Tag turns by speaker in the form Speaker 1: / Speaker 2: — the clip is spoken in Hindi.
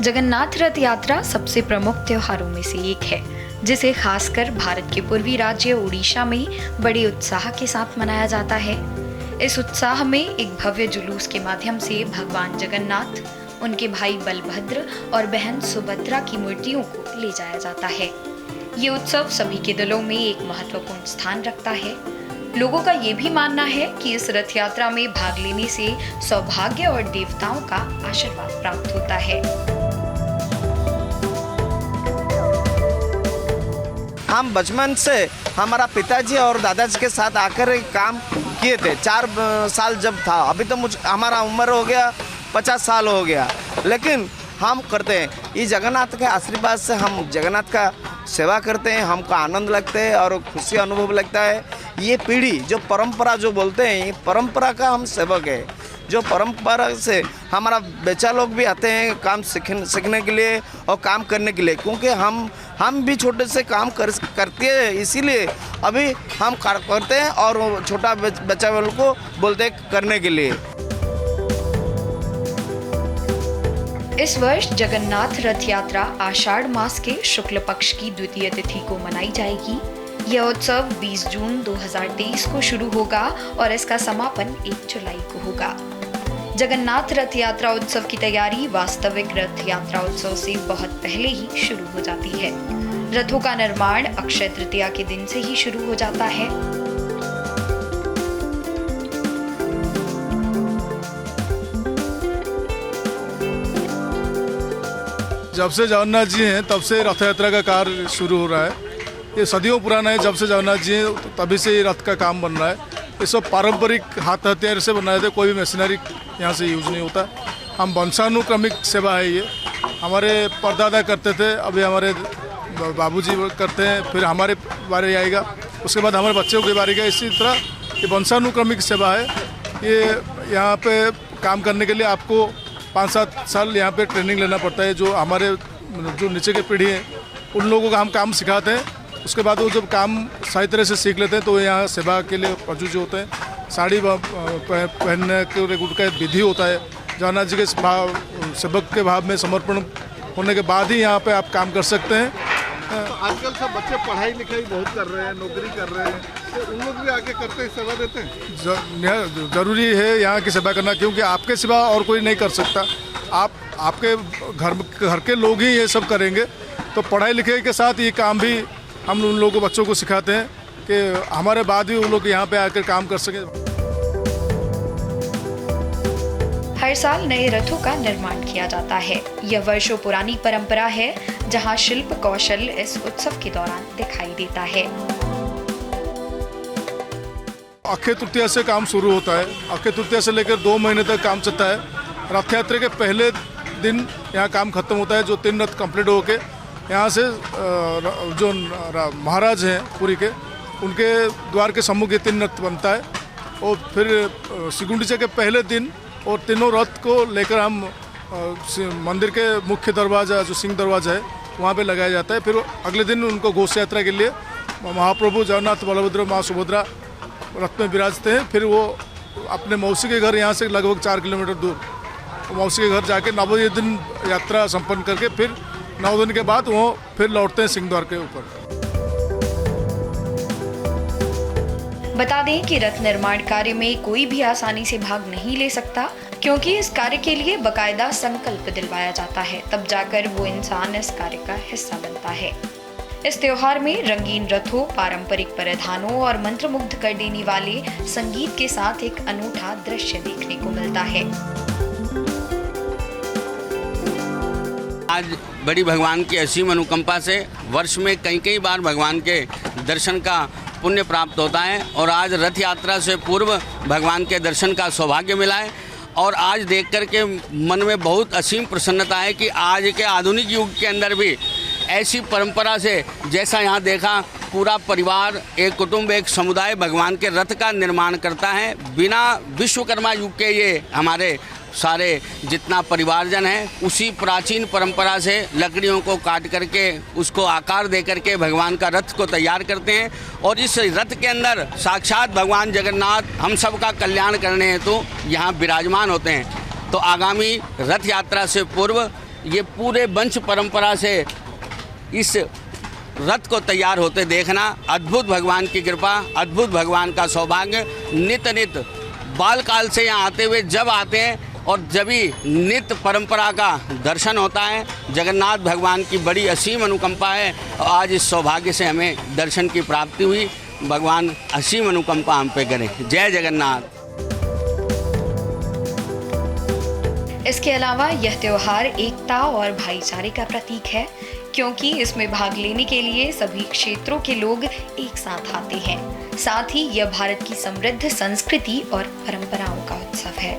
Speaker 1: जगन्नाथ रथ यात्रा सबसे प्रमुख त्योहारों में से एक है, जिसे खासकर भारत के पूर्वी राज्य उड़ीसा में बड़े उत्साह के साथ मनाया जाता है। इस उत्साह में एक भव्य जुलूस के माध्यम से भगवान जगन्नाथ, उनके भाई बलभद्र और बहन सुभद्रा की मूर्तियों को ले जाया जाता है। ये उत्सव सभी के दिलों में एक महत्वपूर्ण स्थान रखता है। लोगों का ये भी मानना है कि इस रथ यात्रा में भाग लेने से सौभाग्य और देवताओं का आशीर्वाद प्राप्त होता है।
Speaker 2: हम बचपन से हमारा पिताजी और दादाजी के साथ आकर एक काम किए थे। 4 साल जब था, अभी तो हमारा उम्र हो गया 50 साल हो गया, लेकिन हम करते हैं। ये जगन्नाथ के आशीर्वाद से हम जगन्नाथ का सेवा करते हैं, हमको आनंद लगता है और खुशी अनुभव लगता है। ये पीढ़ी जो परंपरा जो बोलते हैं, ये परंपरा का हम सेवक है। जो परंपरा से हमारा बच्चा लोग भी आते हैं काम सीखने के लिए और काम करने के लिए, क्योंकि हम भी छोटे से काम करते हैं, इसीलिए अभी हम करते हैं और छोटा बच्चा वालों को बोलते हैं करने के लिए।
Speaker 1: इस वर्ष जगन्नाथ रथ यात्रा आषाढ़ मास के शुक्ल पक्ष की द्वितीय तिथि को मनाई जाएगी। यह उत्सव 20 जून 2023 को शुरू होगा और इसका समापन 1 जुलाई को होगा। जगन्नाथ रथ यात्रा उत्सव की तैयारी वास्तविक रथ यात्रा उत्सव से बहुत पहले ही शुरू हो जाती है। रथों का निर्माण अक्षय तृतीया के दिन से ही शुरू हो जाता है।
Speaker 3: जब से जगन्नाथ जी हैं तब से रथ यात्रा का कार्य शुरू हो रहा है। ये सदियों पुराना है, जब से जगन्नाथ जी हैं तभी से ये रथ का काम बन रहा है। ये सब पारंपरिक हाथ हथियार से बनाए थे, कोई भी मशीनरी यहाँ से यूज़ नहीं होता। हम वंशानुक्रमिक सेवा है ये, हमारे परदादा करते थे, अभी हमारे बाबूजी करते हैं, फिर हमारे बारे आएगा, उसके बाद हमारे बच्चों की बारी का। इसी तरह ये वंशानुक्रमिक सेवा है। ये यहाँ पे काम करने के लिए आपको 5-7 साल यहाँ पे ट्रेनिंग लेना पड़ता है। जो नीचे की पीढ़ी है उन लोगों का हम काम सिखाते हैं। उसके बाद वो जब काम सही तरह से सीख लेते हैं तो यहाँ सेवा के लिए प्रजुज होते हैं। साड़ी पहनने के उनका विधि होता है। जगन्नाथ जी के सेवक के भाव में समर्पण होने के बाद ही यहाँ पे आप काम कर सकते हैं।
Speaker 4: तो आजकल सब बच्चे पढ़ाई लिखाई बहुत कर रहे हैं, नौकरी कर रहे हैं, तो उन लोग भी आके करते हैं, सेवा देते हैं।
Speaker 3: जरूरी है यहाँ की सेवा करना, क्योंकि आपके सिवा और कोई नहीं कर सकता। आपके घर के लोग ही ये सब करेंगे। तो पढ़ाई लिखाई के साथ ये काम भी हम उन लोगों को, बच्चों को सिखाते हैं कि हमारे बाद भी उन लोग यहाँ पे आकर काम कर सकें।
Speaker 1: हर साल नए रथों का निर्माण किया जाता है। यह वर्षों पुरानी परंपरा है, जहां शिल्प कौशल इस उत्सव के दौरान दिखाई देता है।
Speaker 3: अक्षय तृतीया से काम शुरू होता है। अक्षय तृतीया से लेकर 2 महीने तक काम चलता है। रथ यात्रा के पहले दिन यहाँ काम खत्म होता है। जो 3 रथ कंप्लीट होके यहाँ से जो महाराज हैं पुरी के, उनके द्वार के सम्मुख ये 3 रथ बनता है। और फिर श्रीगुंडीचा के पहले दिन और तीनों रथ को लेकर हम मंदिर के मुख्य दरवाज़ा, जो सिंह दरवाज़ा है, वहाँ पे लगाया जाता है। फिर अगले दिन उनको घोष यात्रा के लिए महाप्रभु जगन्नाथ, बलभद्र, माँ सुभद्रा रथ में विराजते हैं। फिर वो अपने मौसी के घर, यहाँ से लगभग 4 किलोमीटर दूर, मौसी के घर जाके 9वें दिन यात्रा संपन्न करके फिर 9 दिन के बाद वो फिर लौटते हैं सिंह द्वार के ऊपर।
Speaker 1: बता दें कि रथ निर्माण कार्य में कोई भी आसानी से भाग नहीं ले सकता, क्योंकि इस कार्य के लिए बकायदा संकल्प दिलवाया जाता है, तब जाकर वो इंसान इस कार्य का हिस्सा बनता है। इस त्योहार में रंगीन रथों, पारंपरिक परिधानों और मंत्रमुग्ध कर देने वाले संगीत के साथ एक अनूठा दृश्य देखने को मिलता है।
Speaker 5: आज बड़ी भगवान की असीम अनुकंपा से वर्ष में कई बार भगवान के दर्शन का पुण्य प्राप्त होता है और आज रथ यात्रा से पूर्व भगवान के दर्शन का सौभाग्य मिला है। और आज देख कर के मन में बहुत असीम प्रसन्नता है कि आज के आधुनिक युग के अंदर भी ऐसी परंपरा से, जैसा यहाँ देखा, पूरा परिवार, एक कुटुंब, एक समुदाय भगवान के रथ का निर्माण करता है। बिना विश्वकर्मा युग के ये हमारे सारे जितना परिवारजन है उसी प्राचीन परंपरा से लकड़ियों को काट करके उसको आकार दे करके भगवान का रथ को तैयार करते हैं। और इस रथ के अंदर साक्षात भगवान जगन्नाथ हम सब का कल्याण करने हेतु यहाँ विराजमान होते हैं। तो आगामी रथ यात्रा से पूर्व ये पूरे वंश परंपरा से इस रथ को तैयार होते देखना अद्भुत भगवान की कृपा, अद्भुत भगवान का सौभाग्य। नित नित बाल काल से यहाँ आते हुए जब आते हैं और जब ही नित्य परंपरा का दर्शन होता है। जगन्नाथ भगवान की बड़ी असीम अनुकंपा है और आज इस सौभाग्य से हमें दर्शन की प्राप्ति हुई। भगवान असीम अनुकंपा हम पे करें। जय जगन्नाथ।
Speaker 1: इसके अलावा यह त्योहार एकता और भाईचारे का प्रतीक है, क्योंकि इसमें भाग लेने के लिए सभी क्षेत्रों के लोग एक साथ आते हैं। साथ ही यह भारत की समृद्ध संस्कृति और परंपराओं का उत्सव है।